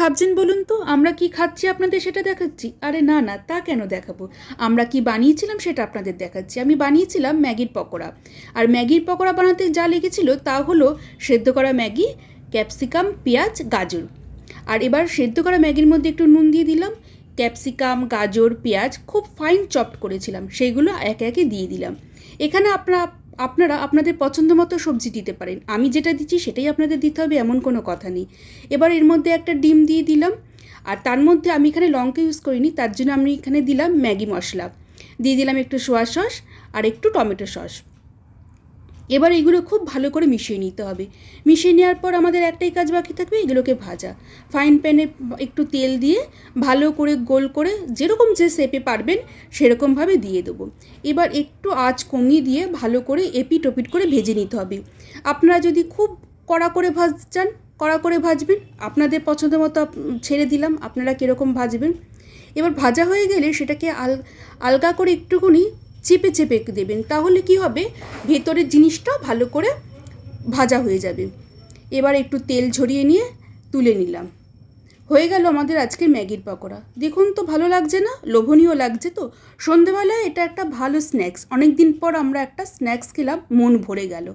ভাবছেন বলুন তো, আমরা কি খাচ্ছি আপনাদের সেটা দেখাচ্ছি? আরে না না, তা কেন দেখাবো। আমরা কি বানিয়েছিলাম সেটা আপনাদের দেখাচ্ছি। আমি বানিয়েছিলাম ম্যাগির পকোড়া। আর ম্যাগির পকোড়া বানাতে যা লেগেছিল তা হলো সেদ্ধ করা ম্যাগি, ক্যাপসিকাম, পেঁয়াজ, গাজর। আর এবার সেদ্ধ করা ম্যাগির মধ্যে একটু নুন দিয়ে দিলাম, ক্যাপসিকাম, গাজর, পেঁয়াজ খুব ফাইন চপড করেছিলাম সেইগুলো একে একে দিয়ে দিলাম। এখানে আপনারা আপনাদের পছন্দ মতো সবজি দিতে পারেন। আমি যেটা দিচ্ছি সেটাই আপনাদের দিতে হবে এমন কোনো কথা নেই। এবার এর মধ্যে একটা ডিম দিয়ে দিলাম। আর তার মধ্যে আমি এখানে লঙ্কা ইউজ করিনি, তার জন্য আমি এখানে দিলাম ম্যাগি মশলা, দিয়ে দিলাম একটু সোয়া সস আর একটু টমেটো সস। এবার এগুলো খুব ভালো করে মিশিয়ে নিতে হবে। মিশিয়ে নেওয়ার পর আমাদের একটাই কাজ বাকি থাকবে, এগুলোকে ভাজা। ফ্রাইং প্যানে একটু তেল দিয়ে ভালো করে গোল করে যেরকম যে শেপে পারবেন সেরকমভাবে দিয়ে দেবো। এবার একটু আঁচ কমিয়ে দিয়ে ভালো করে এপিট ওপিট করে ভেজে নিতে হবে। আপনারা যদি খুব কড়া করে ভাজছেন, কড়া করে ভাজবেন, আপনাদের পছন্দ মতো ছেড়ে দিলাম আপনারা কীরকম ভাজবেন। এবার ভাজা হয়ে গেলে সেটাকে আলগা করে একটুখানি চেপে চেপে দেবেন, তাহলে কি হবে, ভেতরের জিনিসটাও ভালো করে ভাজা হয়ে যাবে। এবার একটু তেল ঝরিয়ে নিয়ে তুলে নিলাম। হয়ে গেল আমাদের আজকের ম্যাগির পকোড়া। দেখুন তো ভালো লাগছে না? লোভনীয় লাগছে তো? সন্ধেবেলায় এটা একটা ভালো স্ন্যাক্স। অনেক দিন পর আমরা একটা স্ন্যাক্স খেলাম, মন ভরে গেল।